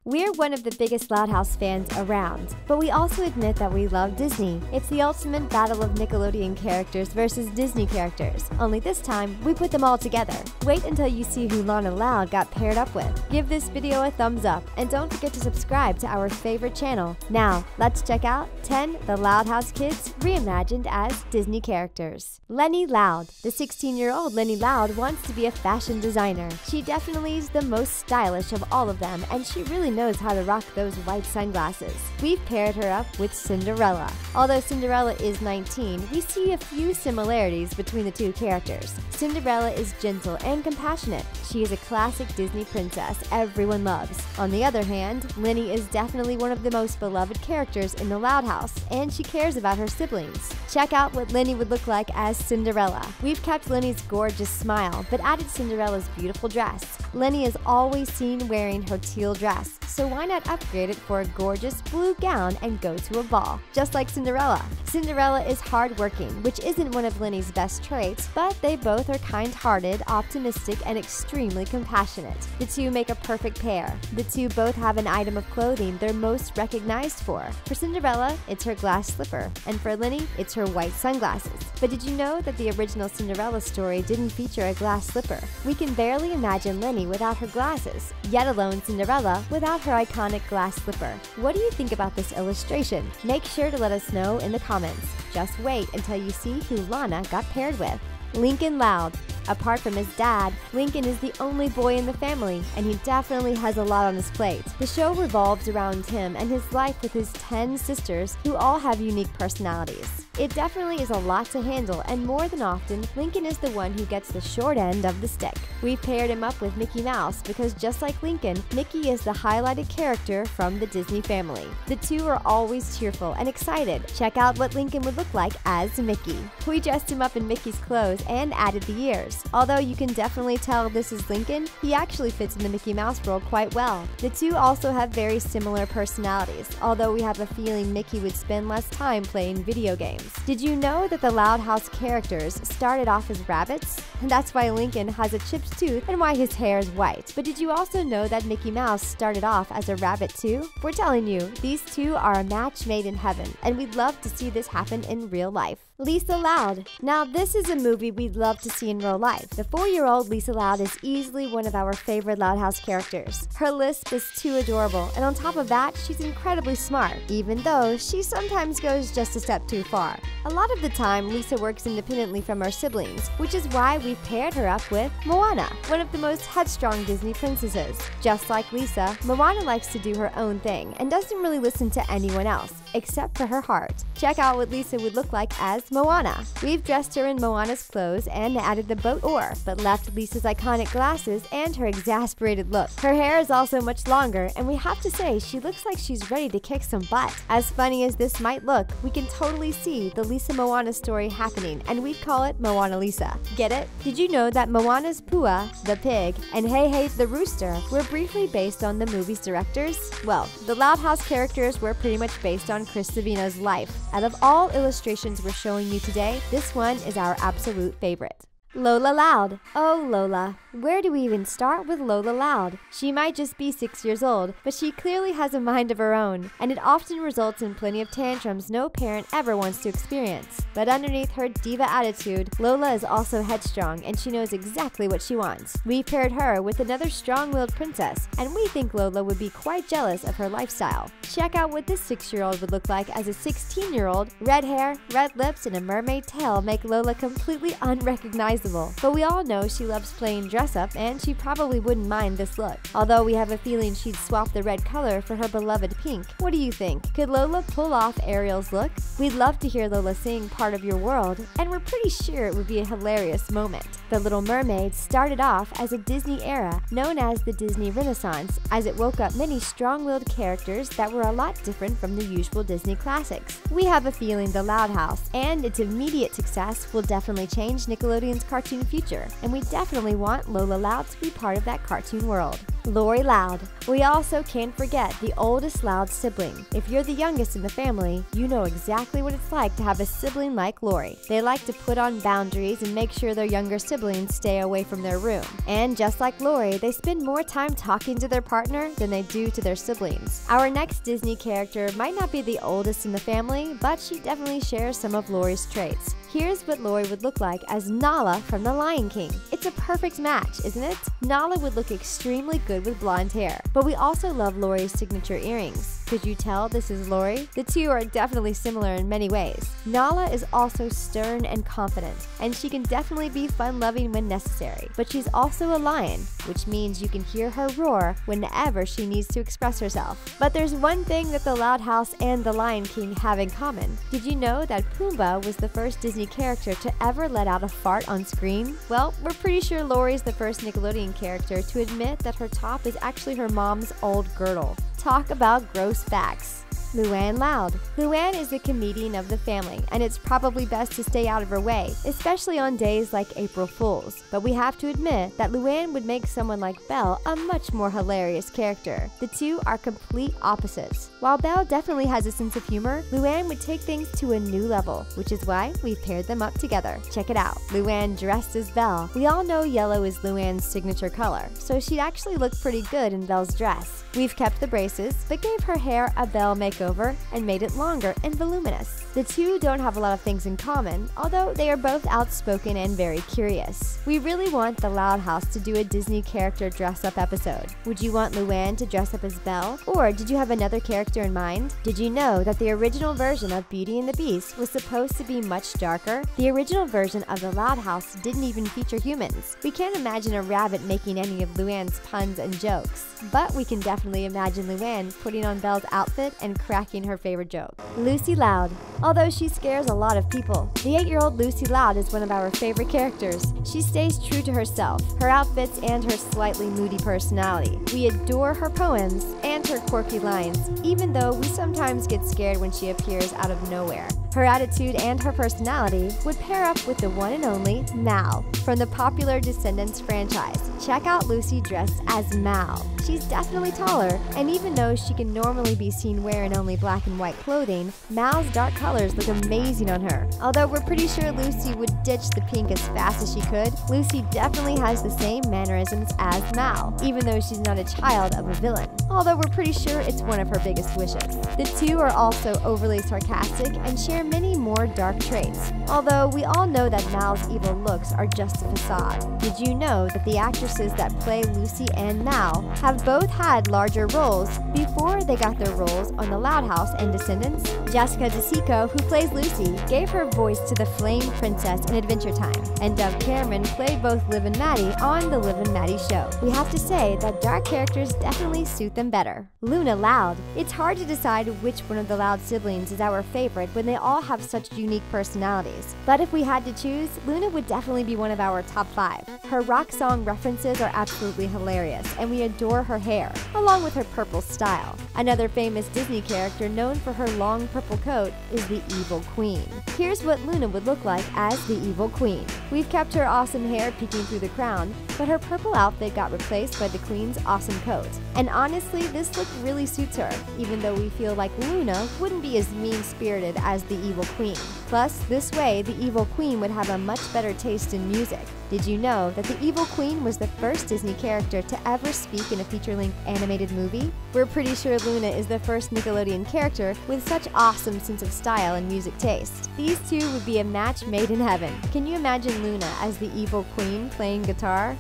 We're one of the biggest Loud House fans around, but we also admit that we love Disney. It's the ultimate battle of Nickelodeon characters versus Disney characters, only this time we put them all together. Wait until you see who Lana Loud got paired up with. Give this video a thumbs up and don't forget to subscribe to our favorite channel. Now, let's check out 10 The Loud House Kids reimagined as Disney characters. Lenny Loud. The 16-year-old Lenny Loud wants to be a fashion designer. She definitely is the most stylish of all of them, and she really knows how to rock those white sunglasses. We've paired her up with Cinderella. Although Cinderella is 19, we see a few similarities between the two characters. Cinderella is gentle and compassionate. She is a classic Disney princess everyone loves. On the other hand, Lenny is definitely one of the most beloved characters in the Loud House, and she cares about her siblings. Check out what Lenny would look like as Cinderella. We've kept Lenny's gorgeous smile, but added Cinderella's beautiful dress. Lenny is always seen wearing her teal dress, so why not upgrade it for a gorgeous blue gown and go to a ball, just like Cinderella. Cinderella is hardworking, which isn't one of Lenny's best traits, but they both are kind-hearted, optimistic, and extremely compassionate. The two make a perfect pair. The two both have an item of clothing they're most recognized for. For Cinderella, it's her glass slipper, and for Lenny, it's her white sunglasses. But did you know that the original Cinderella story didn't feature a glass slipper? We can barely imagine Lenny without her glasses, yet alone Cinderella without her iconic glass slipper. What do you think about this illustration? Make sure to let us know in the comments. Just wait until you see who Lana got paired with. Lynn Loud. Apart from his dad, Lincoln is the only boy in the family, and he definitely has a lot on his plate. The show revolves around him and his life with his 10 sisters, who all have unique personalities. It definitely is a lot to handle, and more than often, Lincoln is the one who gets the short end of the stick. We've paired him up with Mickey Mouse because just like Lincoln, Mickey is the highlighted character from the Disney family. The two are always cheerful and excited. Check out what Lincoln would look like as Mickey. We dressed him up in Mickey's clothes and added the ears. Although you can definitely tell this is Lincoln, he actually fits in the Mickey Mouse world quite well. The two also have very similar personalities, although we have a feeling Mickey would spend less time playing video games. Did you know that the Loud House characters started off as rabbits? That's why Lincoln has a chipped tooth and why his hair is white. But did you also know that Mickey Mouse started off as a rabbit too? We're telling you, these two are a match made in heaven, and we'd love to see this happen in real life. Lisa Loud. Now this is a movie we'd love to see in real life. The 4-year-old Lisa Loud is easily one of our favorite Loud House characters. Her lisp is too adorable, and on top of that, she's incredibly smart, even though she sometimes goes just a step too far. A lot of the time, Lisa works independently from her siblings, which is why we've paired her up with Moana, one of the most headstrong Disney princesses. Just like Lisa, Moana likes to do her own thing and doesn't really listen to anyone else, except for her heart. Check out what Lisa would look like as Moana. We've dressed her in Moana's clothes and added the boat oar, but left Lisa's iconic glasses and her exasperated look. Her hair is also much longer, and we have to say she looks like she's ready to kick some butt. As funny as this might look, we can totally see the Lisa Moana story happening, and we call it Moana Lisa. Get it? Did you know that Moana's Pua, the pig, and Hey Hey the rooster were briefly based on the movie's directors? Well, the Loud House characters were pretty much based on Chris Savino's life. Out of all illustrations we're showing you today, this one is our absolute favorite. Lola Loud. Oh Lola, where do we even start with Lola Loud? She might just be 6 years old, but she clearly has a mind of her own, and it often results in plenty of tantrums no parent ever wants to experience. But underneath her diva attitude, Lola is also headstrong, and she knows exactly what she wants. We paired her with another strong-willed princess, and we think Lola would be quite jealous of her lifestyle. Check out what this 6-year-old would look like as a 16-year-old. Red hair, red lips, and a mermaid tail make Lola completely unrecognizable. But we all know she loves playing dress-up, and she probably wouldn't mind this look. Although we have a feeling she'd swap the red color for her beloved pink. What do you think? Could Lola pull off Ariel's look? We'd love to hear Lola sing Part of Your World, and we're pretty sure it would be a hilarious moment. The Little Mermaid started off as a Disney era known as the Disney Renaissance, as it woke up many strong-willed characters that were a lot different from the usual Disney classics. We have a feeling the Loud House and its immediate success will definitely change Nickelodeon's cartoon future, and we definitely want Lola Loud to be part of that cartoon world. Lola Loud. We also can't forget the oldest Loud sibling. If you're the youngest in the family, you know exactly what it's like to have a sibling like Lori. They like to put on boundaries and make sure their younger siblings stay away from their room. And just like Lori, they spend more time talking to their partner than they do to their siblings. Our next Disney character might not be the oldest in the family, but she definitely shares some of Lori's traits. Here's what Lori would look like as Nala from The Lion King. It's a perfect match, isn't it? Nala would look extremely good with blonde hair, but we also love Lori's signature earrings. Could you tell this is Lori? The two are definitely similar in many ways. Nala is also stern and confident, and she can definitely be fun-loving when necessary. But she's also a lion, which means you can hear her roar whenever she needs to express herself. But there's one thing that the Loud House and the Lion King have in common. Did you know that Pumbaa was the first Disney character to ever let out a fart on screen? Well, we're pretty sure Lori's the first Nickelodeon character to admit that her top is actually her mom's old girdle. Talk about gross facts. LuAnn Loud. LuAnn is the comedian of the family, and it's probably best to stay out of her way, especially on days like April Fools. But we have to admit that LuAnn would make someone like Belle a much more hilarious character. The two are complete opposites. While Belle definitely has a sense of humor, LuAnn would take things to a new level, which is why we've paired them up together. Check it out. LuAnn dressed as Belle. We all know yellow is LuAnn's signature color, so she'd actually look pretty good in Belle's dress. We've kept the braces, but gave her hair a Belle makeover and made it longer and voluminous. The two don't have a lot of things in common, although they are both outspoken and very curious. We really want the Loud House to do a Disney character dress-up episode. Would you want LuAnn to dress up as Belle? Or did you have another character in mind? Did you know that the original version of Beauty and the Beast was supposed to be much darker? The original version of the Loud House didn't even feature humans. We can't imagine a rabbit making any of LuAnn's puns and jokes, but we can definitely imagine LuAnn putting on Belle's outfit and cracking her favorite joke. Lucy Loud. Although she scares a lot of people, the 8-year-old Lucy Loud is one of our favorite characters. She stays true to herself, her outfits, and her slightly moody personality. We adore her poems and her quirky lines, even though we sometimes get scared when she appears out of nowhere. Her attitude and her personality would pair up with the one and only Mal from the popular Descendants franchise. Check out Lucy dressed as Mal. She's definitely taller, and even though she can normally be seen wearing only black and white clothing, Mal's dark colors look amazing on her. Although we're pretty sure Lucy would ditch the pink as fast as she could, Lucy definitely has the same mannerisms as Mal, even though she's not a child of a villain. Although we're pretty sure it's one of her biggest wishes. The two are also overly sarcastic and share many more dark traits. Although we all know that Mal's evil looks are just a facade. Did you know that the actresses that play Lucy and Mal have both had larger roles before they got their roles on The Loud House and Descendants? Jessica DeSico, who plays Lucy, gave her voice to the Flame Princess in Adventure Time, and Dove Cameron played both Liv and Maddie on the Liv and Maddie show. We have to say that dark characters definitely suit them better. Lana Loud. It's hard to decide which one of the Loud siblings is our favorite when they all have such unique personalities. But if we had to choose, Luna would definitely be one of our top 5. Her rock song references are absolutely hilarious, and we adore her hair, along with her purple style. Another famous Disney character known for her long purple coat is the Evil Queen. Here's what Luna would look like as the Evil Queen. We've kept her awesome hair peeking through the crown, but her purple outfit got replaced by the Queen's awesome coat. And honestly, this look really suits her, even though we feel like Luna wouldn't be as mean-spirited as the Evil Queen. Plus, this way, the Evil Queen would have a much better taste in music. Did you know that the Evil Queen was the first Disney character to ever speak in a feature-length animated movie? We're pretty sure Luna is the first Nickelodeon character with such awesome sense of style and music taste. These two would be a match made in heaven. Can you imagine Luna as the Evil Queen playing guitar?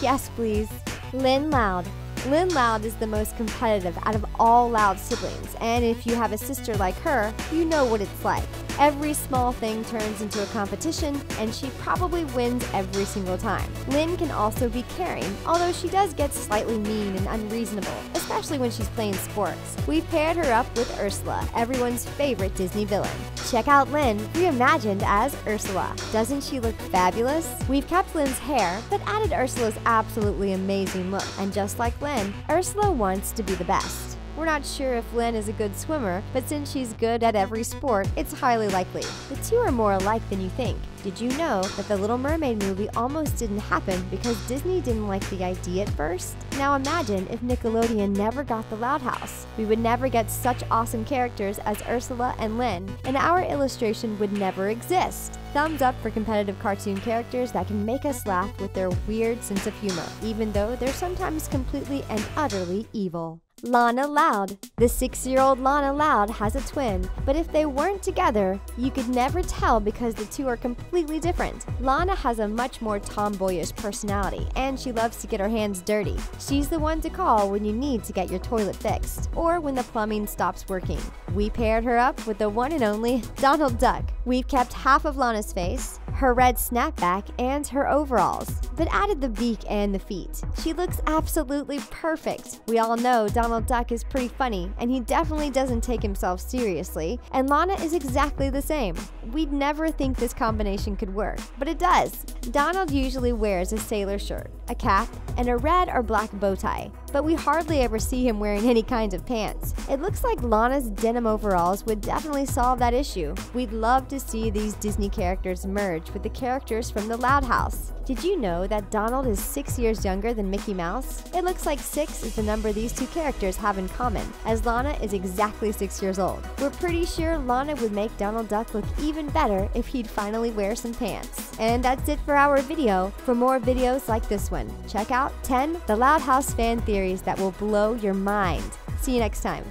Yes, please. Lynn Loud. Lynn Loud is the most competitive out of all Loud siblings, and if you have a sister like her, you know what it's like. Every small thing turns into a competition, and she probably wins every single time. Lynn can also be caring, although she does get slightly mean and unreasonable, especially when she's playing sports. We've paired her up with Ursula, everyone's favorite Disney villain. Check out Lynn, reimagined as Ursula. Doesn't she look fabulous? We've kept Lynn's hair, but added Ursula's absolutely amazing look, and just like Lynn, Ursula wants to be the best. We're not sure if Lynn is a good swimmer, but since she's good at every sport, it's highly likely. The two are more alike than you think. Did you know that the Little Mermaid movie almost didn't happen because Disney didn't like the idea at first? Now imagine if Nickelodeon never got the Loud House. We would never get such awesome characters as Ursula and Lynn, and our illustration would never exist. Thumbs up for competitive cartoon characters that can make us laugh with their weird sense of humor, even though they're sometimes completely and utterly evil. Lana Loud. The 6-year-old Lana Loud has a twin, but if they weren't together, you could never tell because the two are completely different. Lana has a much more tomboyish personality, and she loves to get her hands dirty. She's the one to call when you need to get your toilet fixed, or when the plumbing stops working. We paired her up with the one and only Donald Duck. We've kept half of Lana's face, her red snapback, and her overalls, but added the beak and the feet. She looks absolutely perfect. We all know Donald Duck is pretty funny, and he definitely doesn't take himself seriously, and Lana is exactly the same. We'd never think this combination could work, but it does. Donald usually wears a sailor shirt, a cap, and a red or black bow tie, but we hardly ever see him wearing any kinds of pants. It looks like Lana's denim overalls would definitely solve that issue. We'd love to see these Disney characters merge with the characters from the Loud House. Did you know that Donald is 6 years younger than Mickey Mouse? It looks like 6 is the number these two characters have in common, as Lana is exactly 6 years old. We're pretty sure Lana would make Donald Duck look even better if he'd finally wear some pants. And that's it for our video. For more videos like this one, check out 10 The Loud House fan theories that will blow your mind. See you next time.